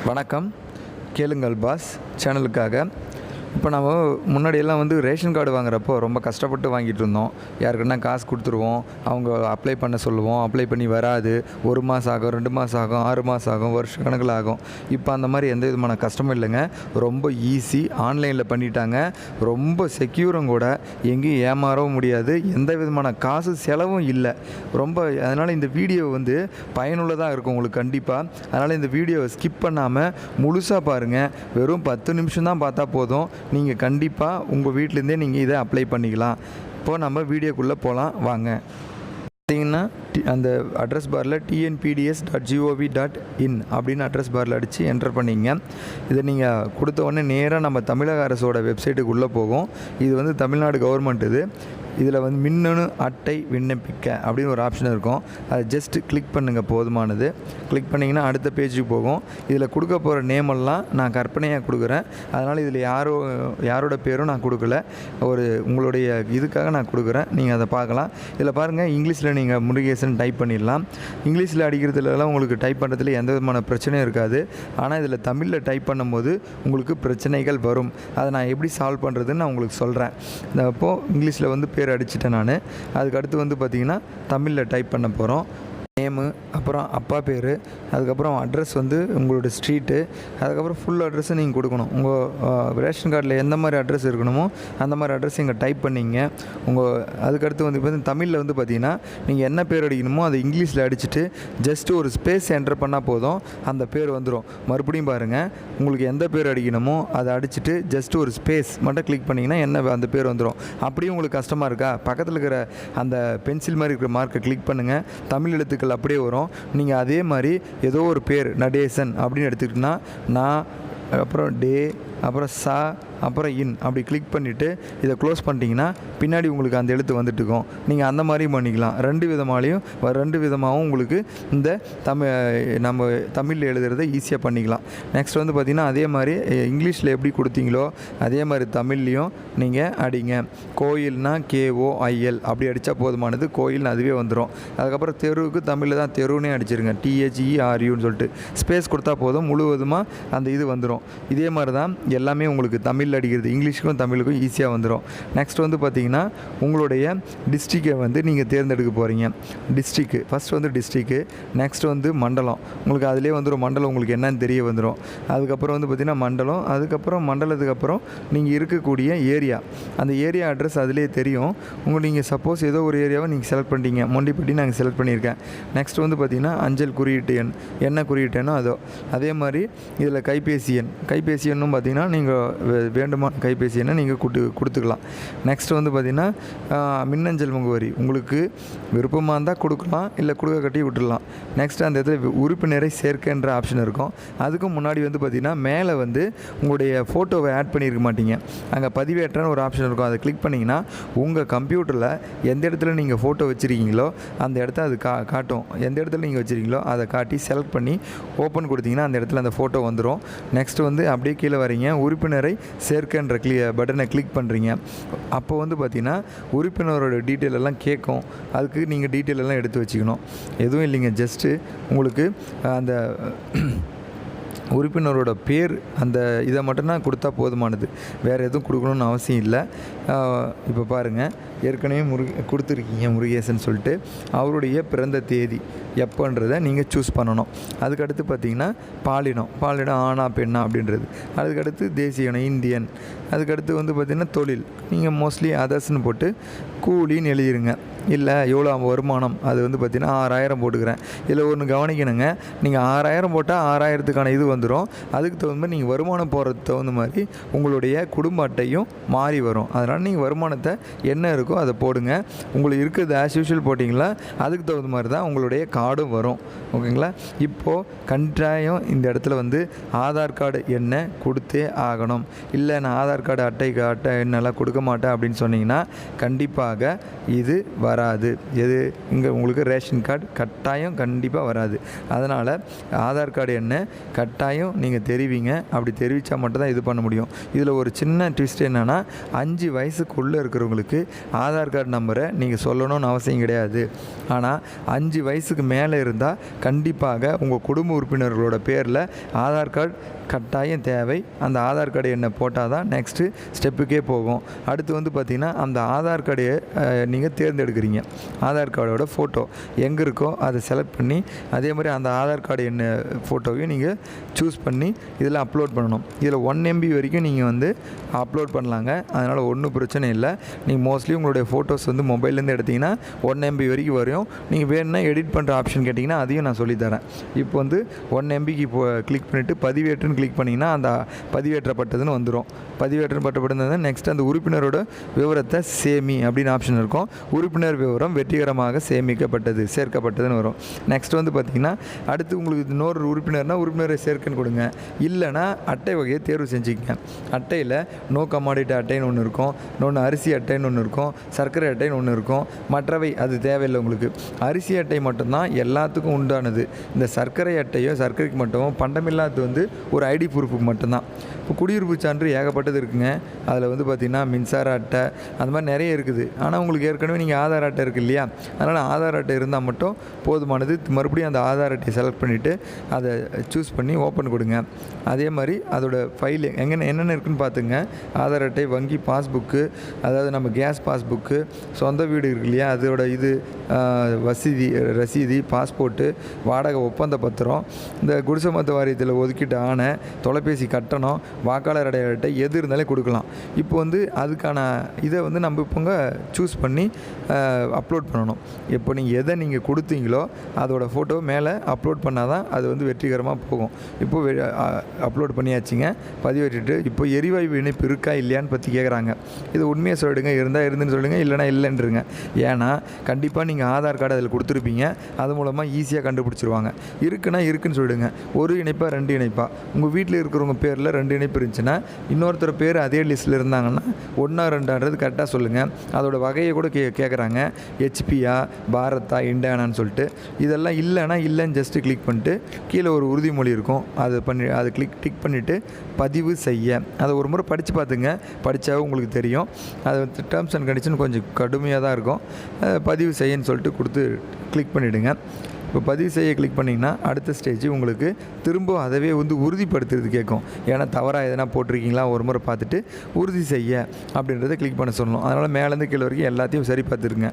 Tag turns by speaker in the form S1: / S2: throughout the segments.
S1: வணக்கம். கேளுங்கள் பாஸ் சேனலுக்காக. இப்போ நம்ம முன்னாடியெல்லாம் ரேஷன் கார்டு வாங்குறப்போ ரொம்ப கஷ்டப்பட்டு வாங்கிட்டு இருந்தோம். யாருக்குன்னா காசு கொடுத்துருவோம், அவங்க அப்ளை பண்ண சொல்லுவோம், அப்ளை பண்ணி வராது. 1 மாதம் ஆகும், 2 மாதம் ஆகும், 6 மாதம் ஆகும், வருஷ கணக்கில் ஆகும். இப்போ அந்த மாதிரி எந்த விதமான கஷ்டமும் இல்லைங்க. ரொம்ப ஈஸி, ஆன்லைனில் பண்ணிட்டாங்க. ரொம்ப செக்யூரும் கூட, எங்கேயும் ஏமாறவும் முடியாது, எந்த விதமான காசு செலவும் இல்லை. ரொம்ப அதனால் இந்த வீடியோ பயனுள்ளதாக இருக்கும் உங்களுக்கு கண்டிப்பாக. அதனால் இந்த வீடியோவை ஸ்கிப் பண்ணாமல் முழுசாக பாருங்கள். வெறும் 10 நிமிஷம் தான் பார்த்தா போதும். நீங்கள் கண்டிப்பாக உங்கள் வீட்டிலேருந்தே நீங்கள் இதை அப்ளை பண்ணிக்கலாம். இப்போது நம்ம வீடியோக்குள்ளே போகலாம் வாங்க. பார்த்தீங்கன்னா அந்த அட்ரஸ் பாரில் tnpds.gov.in அப்படின்னு அட்ரஸ் பாரில் அடித்து என்டர் பண்ணிங்க. இதை நீங்கள் கொடுத்த உடனே நேராக நம்ம தமிழக அரசோட வெப்சைட்டுக்குள்ளே போகும். இது தமிழ்நாடு கவர்மெண்ட். இதில் மின்னணு அட்டை விண்ணப்பிக்க அப்படின்னு ஒரு ஆப்ஷன் இருக்கும். அதை ஜஸ்ட் கிளிக் பண்ணுங்கள், போதுமானது. கிளிக் பண்ணிங்கன்னா அடுத்த பேஜுக்கு போகும். இதில் கொடுக்க போகிற நேமெல்லாம் நான் கற்பனையாக கொடுக்குறேன். அதனால் இதில் யாரோட பேரும் நான் கொடுக்கல, உங்களுடைய இதுக்காக நான் கொடுக்குறேன். நீங்கள் அதை பார்க்கலாம். இதில் பாருங்கள், இங்கிலீஷில் நீங்கள் முருகேசன் டைப் பண்ணிடலாம். இங்கிலீஷில் அடிக்கிறதுலலாம் உங்களுக்கு டைப் பண்ணுறதுல எந்த விதமான பிரச்சனையும் இருக்காது. ஆனால் இதில் தமிழில் டைப் பண்ணும்போது உங்களுக்கு பிரச்சனைகள் வரும். அதை நான் எப்படி சால்வ் பண்ணுறதுன்னு நான் உங்களுக்கு சொல்கிறேன். அப்போது இங்கிலீஷில் பேர் அடிச்சிட்டேன் நான். அதுக்கு அடுத்து பார்த்திங்கன்னா தமிழில் டைப் பண்ண போகிறோம். நேமு, அப்புறம் அப்பா பேர், அதுக்கப்புறம் அட்ரஸ் உங்களோட ஸ்ட்ரீட்டு, அதுக்கப்புறம் ஃபுல் அட்ரஸை நீங்கள் கொடுக்கணும். உங்கள் ரேஷன் கார்டில் எந்த மாதிரி அட்ரஸ் இருக்கணுமோ அந்த மாதிரி அட்ரஸ் இங்கே டைப் பண்ணிங்க. அதுக்கடுத்து இப்போ தமிழில் பார்த்திங்கன்னா நீங்கள் என்ன பேர் அடிக்கணுமோ அதை இங்கிலீஷில் அடிச்சுட்டு ஜஸ்ட்டு ஒரு ஸ்பேஸ் என்டர் பண்ணால் போதும், அந்த பேர் வந்துடும். மறுபடியும் பாருங்கள், உங்களுக்கு எந்த பேர் அடிக்கணுமோ அதை அடிச்சுட்டு ஜஸ்ட்டு ஒரு ஸ்பேஸ் மட்டும் கிளிக் பண்ணிங்கன்னா அந்த பேர் வந்துடும். அப்படியும் உங்களுக்கு கஷ்டமாக இருக்கா, பக்கத்தில் இருக்கிற அந்த பென்சில் மாதிரி இருக்கிற மார்க்கை கிளிக் பண்ணுங்கள். தமிழ் எழுத்துக்கள் அப்படியே வரும். நீங்கள் அதே மாதிரி ஏதோ ஒரு பேர் நடேசன் அப்படின்னு எடுத்துக்கிட்டிங்கன்னா நான், அப்புறம் டே, அப்புறம் சா, அப்புறம் இன் அப்படி கிளிக் பண்ணிவிட்டு இதை க்ளோஸ் பண்ணிட்டீங்கன்னா பின்னாடி உங்களுக்கு அந்த எழுத்து வந்துட்டுருக்கும். நீங்கள் அந்த மாதிரியும் பண்ணிக்கலாம். ரெண்டு விதமாகவும் உங்களுக்கு இந்த நம்ம தமிழில் எழுதுறதை ஈஸியாக பண்ணிக்கலாம். நெக்ஸ்ட் பார்த்திங்கன்னா அதே மாதிரி இங்கிலீஷில் எப்படி கொடுத்தீங்களோ அதே மாதிரி தமிழ்லேயும் நீங்கள் அடிங்க. கோயில்னா KOIL அப்படி அடித்தா போதுமானது. கோயில்னு அதுவே வந்துடும். அதுக்கப்புறம் தெருவுக்கு தமிழில் தான் தெருவுனே அடிச்சிருங்க, THERUன்னு சொல்லிட்டு ஸ்பேஸ் கொடுத்தா போதும், முழுவதுமாக அந்த இது வந்துடும். இதே மாதிரி தான் எல்லாமே உங்களுக்கு தமிழ் அடிக்கிறது, இங்கிலீஷுக்கும் தமிழுக்கும் ஈஸியாக வந்துடும். நெக்ஸ்ட் பார்த்திங்கன்னா உங்களுடைய டிஸ்ட்ரிக்டை நீங்கள் தேர்ந்தெடுக்க போகிறீங்க. டிஸ்ட்ரிக்கு ஃபஸ்ட் டிஸ்ட்ரிக்கு, நெக்ஸ்ட் மண்டலம். உங்களுக்கு அதிலே மண்டலம் உங்களுக்கு என்னன்னு தெரிய வந்துடும். அதுக்கப்புறம் பார்த்திங்கன்னா மண்டலம், அதுக்கப்புறம் மண்டலத்துக்கு அப்புறம் நீங்கள் இருக்கக்கூடிய ஏரியா, அந்த ஏரியா அட்ரஸ் அதிலே தெரியும். நீங்கள் சப்போஸ் ஏதோ ஒரு ஏரியாவை நீங்கள் செலக்ட் பண்ணிட்டீங்க, மொண்டிப்பட்டி நாங்கள் செலக்ட் பண்ணியிருக்கேன். நெக்ஸ்ட் பார்த்திங்கன்னா அஞ்சல் குறியீட்டு எண், என்ன குறியீட்டு அதோ. அதே மாதிரி இதில் கைபேசி எண்ணும் பார்த்திங்கன்னா நீங்கள் வேண்டுமான கைபேசி எண்ணை நீங்கள் கொடுத்துக்கலாம். நெக்ஸ்ட் பார்த்திங்கன்னா மின்னஞ்சல் முகவரி உங்களுக்கு விருப்பமாக இருந்தால் கொடுக்கலாம், இல்லை கொடுக்க கட்டி விட்டுடலாம். நெக்ஸ்ட் அந்த இடத்துல உறுப்பினரை சேர்க்கின்ற ஆப்ஷன் இருக்கும். அதுக்கும் முன்னாடி பார்த்திங்கன்னா மேலே உங்களுடைய ஃபோட்டோவை ஆட் பண்ணியிருக்க மாட்டீங்க, அங்கே பதிவேற்றன்னு ஒரு ஆப்ஷன் இருக்கும். அதை கிளிக் பண்ணிங்கன்னா உங்கள் கம்ப்யூட்டரில் எந்த இடத்துல நீங்கள் ஃபோட்டோ வச்சுருக்கீங்களோ அந்த இடத்த அது காட்டும். எந்த இடத்துல நீங்கள் வச்சுருக்கீங்களோ அதை காட்டி செலக்ட் பண்ணி ஓப்பன் கொடுத்தீங்கன்னா அந்த இடத்துல அந்த ஃபோட்டோ வந்துடும். நெக்ஸ்ட் அப்படியே கீழே வரீங்க, உறுப்பினரை சேர்க்கின்ற பட்டனை கிளிக் பண்ணுறீங்க. அப்போ பார்த்திங்கன்னா உறுப்பினரோட டீட்டெயில் எல்லாம் கேட்கும். அதுக்கு நீங்கள் டீட்டெயில் எல்லாம் எடுத்து வச்சுக்கணும். எதுவும் இல்லைங்க, ஜஸ்ட்டு உங்களுக்கு அந்த உறுப்பினரோட பேர் அந்த இதை மட்டும்தான் கொடுத்தா போதுமானது, வேறு எதுவும் கொடுக்கணுன்னு அவசியம் இல்லை. இப்போ பாருங்கள், ஏற்கனவே கொடுத்துருக்கீங்க முருகேசன் சொல்லிட்டு, அவருடைய பிறந்த தேதி எப்போன்றதை நீங்கள் சூஸ் பண்ணணும். அதுக்கடுத்து பார்த்திங்கன்னா பாலினம் ஆணா பெண்ணா அப்படின்றது. அதுக்கடுத்து தேசிய இனம் இந்தியன். அதுக்கடுத்து பார்த்திங்கன்னா தொழில், நீங்கள் மோஸ்ட்லி அதர்ஸ்னு போட்டு கூலின்னு எழுதிருங்க. இல்லை எவ்வளோ வருமானம், அது பார்த்திங்கன்னா 6000 போட்டுக்கிறேன். இதில் ஒன்று கவனிக்கணுங்க, நீங்கள் 6000 போட்டால் 6000த்துக்கான இது வந்துடும். அதுக்கு தகுந்த மாதிரி நீங்கள் வருமானம் போகிறதுக்கு தகுந்த மாதிரி உங்களுடைய குடும்ப அட்டையும் மாறி வரும். அதனால் நீங்கள் வருமானத்தை என்ன இருக்கோ அதை போடுங்க. உங்களுக்கு இருக்கிறது ஆஸ் யூஷுவல் போட்டிங்களா, அதுக்கு தகுந்த மாதிரி தான் உங்களுடைய கார்டும் வரும். ஓகேங்களா? இப்போது கட்டாயம் இந்த இடத்துல ஆதார் கார்டு எண்ணை கொடுத்தே ஆகணும். இல்லை நான் ஆதார் கார்டு அட்டை எண்ணெல்லாம் கொடுக்க மாட்டேன் அப்படின்னு சொன்னீங்கன்னா கண்டிப்பாக இது வராது. எது இங்கே உங்களுக்கு ரேஷன் கார்டு கட்டாயம் கண்டிப்பாக வராது. அதனால் ஆதார் கார்டு என்ன கட்டாயம் நீங்கள் தெரிவிங்க. அப்படி தெரிவித்தா மட்டும் தான் இது பண்ண முடியும். இதில் ஒரு சின்ன ட்விஸ்ட் என்னென்னா 5 வயசுக்குள்ளே இருக்கிறவங்களுக்கு ஆதார் கார்டு நம்பரை நீங்கள் சொல்லணும்னு அவசியம் கிடையாது. ஆனால் 5 வயசுக்கு மேலே இருந்தால் கண்டிப்பாக உங்கள் குடும்ப உறுப்பினர்களோட பேரில் ஆதார் கார்டு கட்டாயம் தேவை. அந்த ஆதார் கார்டு எண்ணை போட்டால் தான் நெக்ஸ்ட்டு ஸ்டெப்புக்கே போகும். அடுத்து வந்து பார்த்திங்கன்னா அந்த ஆதார் கார்டையை நீங்கள் தேர்ந்தெடுக்கிறீங்க. ஆதார் கார்டோட ஃபோட்டோ எங்கே இருக்கோ அதை செலக்ட் பண்ணி அதே மாதிரி அந்த ஆதார் கார்டு என்ன ஃபோட்டோவையும் நீங்கள் சூஸ் பண்ணி இதில் அப்லோட் பண்ணணும். இதில் 1 MB வரைக்கும் நீங்கள் வந்து அப்லோட் பண்ணலாங்க. அதனால் ஒன்றும் பிரச்சனை இல்லை. நீங்கள் மோஸ்ட்லி உங்களுடைய ஃபோட்டோஸ் வந்து மொபைல்லேருந்து எடுத்திங்கன்னா 1 MB வரைக்கும் வரும். நீங்கள் வேணும்னா எடிட் பண்ணுற ஆப்ஷன் கேட்டிங்கன்னா அதையும் நான் சொல்லித்தரேன். இப்போ வந்து 1 MBக்கு இப்போ கிளிக் பண்ணிவிட்டு பதிவேற்றுன்னு கிளிக் பண்ணிங்கன்னா அந்த பதிவேற்றப்பட்டதுன்னு வந்துடும். பதிவேற்றப்பட்டது நெக்ஸ்ட் அந்த உறுப்பினரோட விவரத்தை சேமி அப்படின்னு ஆப்ஷன் இருக்கும். உறுப்பினர் விவரம் வெற்றிகரமாக சேர்க்கப்பட்டதுன்னு வரும். நெக்ஸ்ட் வந்து பார்த்திங்கன்னா அடுத்து உங்களுக்கு இன்னொரு உறுப்பினரை சேர்க்கன்னு கொடுங்க. இல்லைனா அட்டை வகையை தேர்வு செஞ்சுக்கங்க. அட்டையில் நோ கமாடிட்டி அட்டைன்னு ஒன்று இருக்கும், இன்னொன்று அரிசி அட்டைன்னு ஒன்று இருக்கும், சர்க்கரை அட்டைன்னு ஒன்று இருக்கும். மற்றவை அது தேவையில்லை உங்களுக்கு. அரிசி அட்டை மட்டும்தான் எல்லாத்துக்கும் உண்டானது. இந்த சர்க்கரை அட்டையோ சர்க்கரைக்கு மட்டும் பண்டமில்லாதது வந்து ஒரு ஐடி ப்ரூஃபுக்கு மட்டும்தான். இப்போ குடியிருப்பு சான்று ஏகப்பட்டது இருக்குங்க. அதில் வந்து பார்த்திங்கன்னா மின்சார அட்டை அந்த மாதிரி நிறைய இருக்குது. ஆனால் உங்களுக்கு ஏற்கனவே நீங்கள் ஆதார் அட்டை இருக்குது இல்லையா, அதனால் ஆதார் அட்டை இருந்தால் மட்டும் போதுமானது. மறுபடியும் அந்த ஆதார் அட்டையை செலக்ட் பண்ணிவிட்டு அதை சூஸ் பண்ணி ஓப்பன் கொடுங்க. அதே மாதிரி அதோட ஃபைல் என்னென்ன இருக்குதுன்னு பார்த்துங்க. ஆதார் அட்டை, வங்கி பாஸ்புக்கு, அதாவது நம்ம கேஸ் பாஸ்புக்கு, சொந்த வீடு இருக்கு இல்லையா அதோட இது ரசீதி, பாஸ்போர்ட்டு, வாடகை ஒப்பந்த பத்திரம், இந்த குடிசை மத்த வாரியத்தில் ஒதுக்கிட்டு ஆணை, தொலைபேசி கட்டணம், வாக்காளர் அடையாள அட்டை எது இருந்தாலே கொடுக்கலாம். இப்போ வந்து அதுக்கான இதை வந்து நம்ம இப்போங்க சூஸ் பண்ணி அப்லோட் பண்ணணும். இப்போ நீங்கள் கொடுத்தீங்களோ அதோட ஃபோட்டோ மேலே அப்லோட் பண்ணால் தான் அது வந்து வெற்றிகரமாக போகும். இப்போது அப்லோட் பண்ணியாச்சுங்க, பதிவேற்றிட்டு இப்போ எரிவாயு இணைப்பு இருக்கா இல்லையான்னு பற்றி கேட்குறாங்க. இது உண்மையை சொல்லிடுங்க. இருந்தால் இருந்துன்னு சொல்லுங்கள், இல்லைனா இல்லைன்றங்க. ஏன்னா கண்டிப்பாக நீங்கள் ஆதார் கார்டு அதில் கொடுத்துருப்பீங்க. அது மூலமாக ஈஸியாக கண்டுபிடிச்சிருவாங்க. இருக்குன்னு சொல்லிடுங்க. ஒரு இணைப்பா 2 இணைப்பா உங்கள் வீட்டில் இருக்கிறவங்க பேரில் 2 இணைப்பு இருந்துச்சுன்னா இன்னொருத்தர் பேர் அதே லிஸ்ட்டில் இருந்தாங்கன்னா 1 2ன்றது கரெக்டாக சொல்லுங்கள். அதோட வகையை கூட கேட்குறாங்க. ஹெச்பியா, பாரத்தா, இண்டானான்னு சொல்லிட்டு. இதெல்லாம் இல்லைன்னு ஜஸ்ட்டு கிளிக் பண்ணிட்டு கீழே ஒரு உறுதிமொழி இருக்கும். அதை டிக் பண்ணிவிட்டு பதிவு செய்ய அதை ஒரு முறை படித்து பார்த்துங்க. படித்தா உங்களுக்கு தெரியும். அது டேர்ம்ஸ் அண்ட் கண்டிஷன் கொஞ்சம் கடுமையாக தான் இருக்கும். பதிவு செய்யன்னு சொல்லிட்டு கொடுத்து கிளிக் பண்ணிவிடுங்க. இப்போ பதிவு செய்ய கிளிக் பண்ணிங்கன்னா அடுத்த ஸ்டேஜ் உங்களுக்கு திரும்ப அதவே வந்து உறுதிப்படுத்துறது கேட்கும். ஏன்னா தவறாக எதனா போட்டிருக்கீங்களா ஒரு முறை பார்த்துட்டு உறுதி செய்ய அப்படின்றத கிளிக் பண்ண சொல்லணும். அதனால் மேலேருந்து கீழே வரைக்கும் எல்லாத்தையும் சரி பார்த்துருங்க.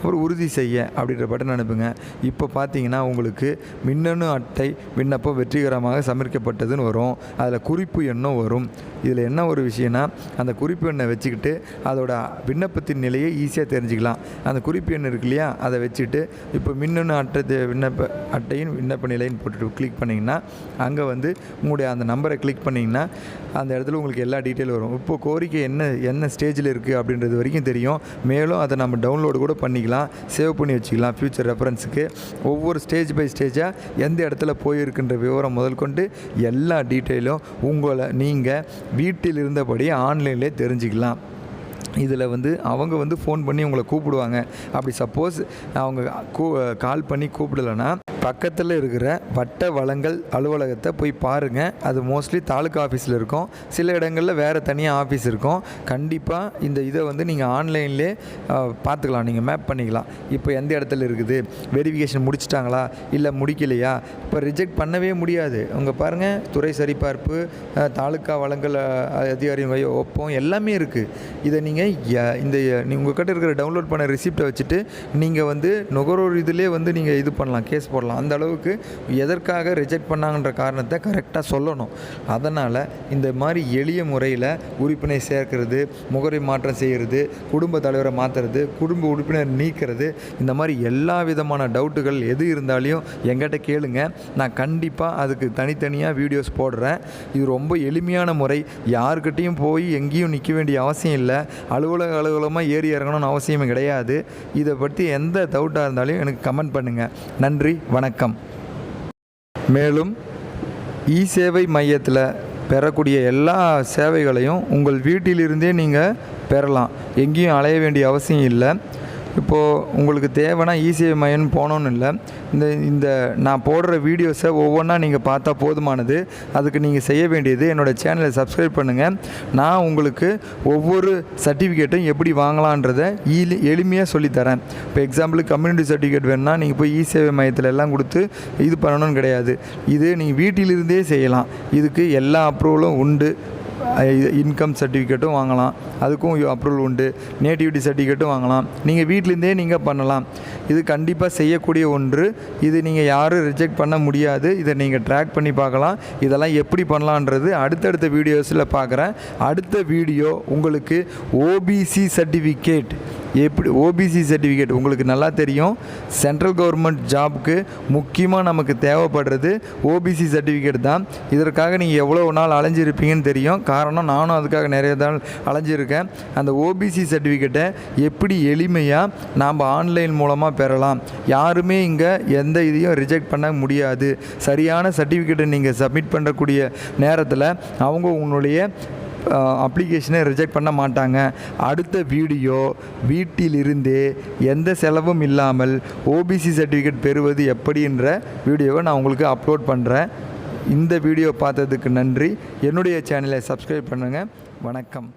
S1: ஒரு உறுதி செய்ய அப்படின்ற பட்டன் அனுப்புங்க. இப்போ பார்த்தீங்கன்னா உங்களுக்கு மின்னணு அட்டை விண்ணப்பம் வெற்றிகரமாக சமர்ப்பிக்கப்பட்டதுன்னு வரும். அதில் குறிப்பு எண்ணும் வரும். இதில் என்ன ஒரு விஷயம்னா அந்த குறிப்பு எண்ணை வச்சுக்கிட்டு அதோட விண்ணப்பத்தின் நிலையை ஈஸியாக தெரிஞ்சுக்கலாம். அந்த குறிப்பு எண் இருக்கு இல்லையா அதை வச்சுட்டு இப்போ மின்னணு அட்டையின் விண்ணப்ப நிலைன்னு போட்டுட்டு கிளிக் பண்ணிங்கன்னா அங்கே வந்து உங்களுடைய அந்த நம்பரை கிளிக் பண்ணிங்கன்னா அந்த இடத்துல உங்களுக்கு எல்லா டீட்டெயிலும் வரும். இப்போ கோரிக்கை என்ன ஸ்டேஜில் இருக்குது அப்படின்றது வரைக்கும் தெரியும். மேலும் அதை நம்ம டவுன்லோடு கூட பண்ணிக்கலாம், சேவ் பண்ணி வச்சுக்கலாம் ஃப்யூச்சர் ரெஃபரன்ஸுக்கு. ஒவ்வொரு ஸ்டேஜ் பை ஸ்டேஜாக எந்த இடத்துல போயிருக்குன்ற விவரம் முதல் கொண்டு எல்லா டீட்டெயிலும் நீங்கள் வீட்டில் இருந்தபடி ஆன்லைன்லேயே தெரிஞ்சுக்கலாம். இதில் வந்து அவங்க வந்து ஃபோன் பண்ணி உங்களை கூப்பிடுவாங்க. அப்படி சப்போஸ் அவங்க கால் பண்ணி கூப்பிடலைன்னா பக்கத்தில் இருக்கிற வட்ட வழங்கல் அலுவலகத்தை போய் பாருங்கள். அது மோஸ்ட்லி தாலுக்கா ஆஃபீஸில் இருக்கும். சில இடங்களில் வேறு தனியாக ஆஃபீஸ் இருக்கும். கண்டிப்பாக இந்த இதை வந்து நீங்கள் ஆன்லைன்லேயே பார்த்துக்கலாம், நீங்கள் மேப் பண்ணிக்கலாம். இப்போ எந்த இடத்துல இருக்குது, வெரிஃபிகேஷன் முடிச்சிட்டாங்களா இல்லை முடிக்கலையா, இப்போ ரிஜெக்ட் பண்ணவே முடியாது. அவங்க பாருங்கள், துறை சரிபார்ப்பு, தாலுக்கா வழங்கல் அதிகாரி ஒப்பம் எல்லாமே இருக்குது. இதை நீங்கள் உங்கள் கிட்ட இருக்கிற டவுன்லோட் பண்ண ரிசிப்டை வச்சுட்டு நீங்கள் வந்து நுகர்வோர் இதிலே வந்து நீங்கள் இது பண்ணலாம், கேஸ் போடலாம். அந்த அளவுக்கு எதற்காக ரிஜெக்ட் பண்ணாங்கன்ற காரணத்தை கரெக்டாக சொல்லணும். அதனால் இந்த மாதிரி எளிய முறையில் உறுப்பினர் சேர்க்கிறது, முகவரி மாற்றம் செய்கிறது, குடும்ப தலைவரை மாற்றுறது, குடும்ப உறுப்பினர் நீக்கிறது, இந்த மாதிரி எல்லா விதமான டவுட்டுகள் எது இருந்தாலையும் எங்கிட்ட கேளுங்க. நான் கண்டிப்பாக அதுக்கு தனித்தனியாக வீடியோஸ் போடுறேன். இது ரொம்ப எளிமையான முறை. யாருக்கிட்டையும் போய் எங்கேயும் நிற்க வேண்டிய அவசியம் இல்லை. அலுவலகமாக ஏறி இறங்கணும்னு அவசியமே கிடையாது. இதை பற்றி எந்த டவுட்டாக இருந்தாலும் எனக்கு கமெண்ட் பண்ணுங்கள். நன்றி, வணக்கம். மேலும் இ-சேவை மையத்தில் பெறக்கூடிய எல்லா சேவைகளையும் உங்கள் வீட்டிலிருந்தே நீங்கள் பெறலாம். எங்கேயும் அலைய வேண்டிய அவசியம் இல்லை. இப்போது உங்களுக்கு தேவைன்னா இ-சேவை மையம் போகணுன்னு இல்லை, இந்த நான் போடுற வீடியோஸை ஒவ்வொன்றா நீங்கள் பார்த்தா போதுமானது. அதுக்கு நீங்கள் செய்ய வேண்டியது என்னோடய சேனலை சப்ஸ்கிரைப் பண்ணுங்கள். நான் உங்களுக்கு ஒவ்வொரு சர்டிஃபிகேட்டும் எப்படி வாங்கலான்றதை எளிமையாக சொல்லித்தரேன். இப்போ எக்ஸாம்பிளுக்கு கம்யூனிட்டி சர்டிஃபிகேட் வேணுன்னா நீங்கள் போய் இ-சேவை மையத்தில் எல்லாம் கொடுத்து இது பண்ணணும்னு கிடையாது. இது நீங்கள் வீட்டிலிருந்தே செய்யலாம். இதுக்கு எல்லா அப்ரூவலும் உண்டு. இன்கம் சர்டிஃபிகேட்டும் வாங்கலாம், அதுக்கும் அப்ரூவல் உண்டு. நேட்டிவிட்டி சர்டிஃபிகேட்டும் வாங்கலாம். நீங்கள் வீட்டிலேருந்தே நீங்கள் பண்ணலாம். இது கண்டிப்பாக செய்யக்கூடிய ஒன்று. இது நீங்கள் யாரும் ரிஜெக்ட் பண்ண முடியாது. இதை நீங்கள் ட்ராக் பண்ணி பார்க்கலாம். இதெல்லாம் எப்படி பண்ணலான்றது அடுத்தடுத்த வீடியோஸில் பார்க்குறேன். அடுத்த வீடியோ உங்களுக்கு ஓபிசி சர்டிஃபிகேட் ஓபிசி சர்டிஃபிகேட் உங்களுக்கு நல்லா தெரியும். சென்ட்ரல் கவர்மெண்ட் ஜாப்க்கு முக்கியமாக நமக்கு தேவைப்படுறது ஓபிசி சர்டிஃபிகேட் தான். இதற்காக நீங்கள் எவ்வளோ நாள் அலைஞ்சிருப்பீங்கன்னு தெரியும். காரணம் நானும் அதுக்காக நிறைய நாள் அலைஞ்சிருக்கேன். அந்த ஓபிசி சர்டிஃபிகேட்டை எப்படி எளிமையாக நாம் ஆன்லைன் மூலமாக பெறலாம். யாருமே இங்கே எந்த இதையும் ரிஜெக்ட் பண்ண முடியாது. சரியான சர்டிஃபிகேட்டை நீங்கள் சப்மிட் பண்ணக்கூடிய நேரத்தில் அவங்க உங்களுடைய அப்ளிகேஷனை ரிஜெக்ட் பண்ண மாட்டாங்க. அடுத்த வீடியோ வீட்டிலிருந்தே எந்த செலவும் இல்லாமல் ஓபிசி சர்டிஃபிகேட் பெறுவது எப்படின்ற வீடியோவை நான் உங்களுக்கு அப்லோட் பண்ணுறேன். இந்த வீடியோ பார்த்ததுக்கு நன்றி. என்னுடைய சேனலை சப்ஸ்கிரைப் பண்ணுங்கள். வணக்கம்.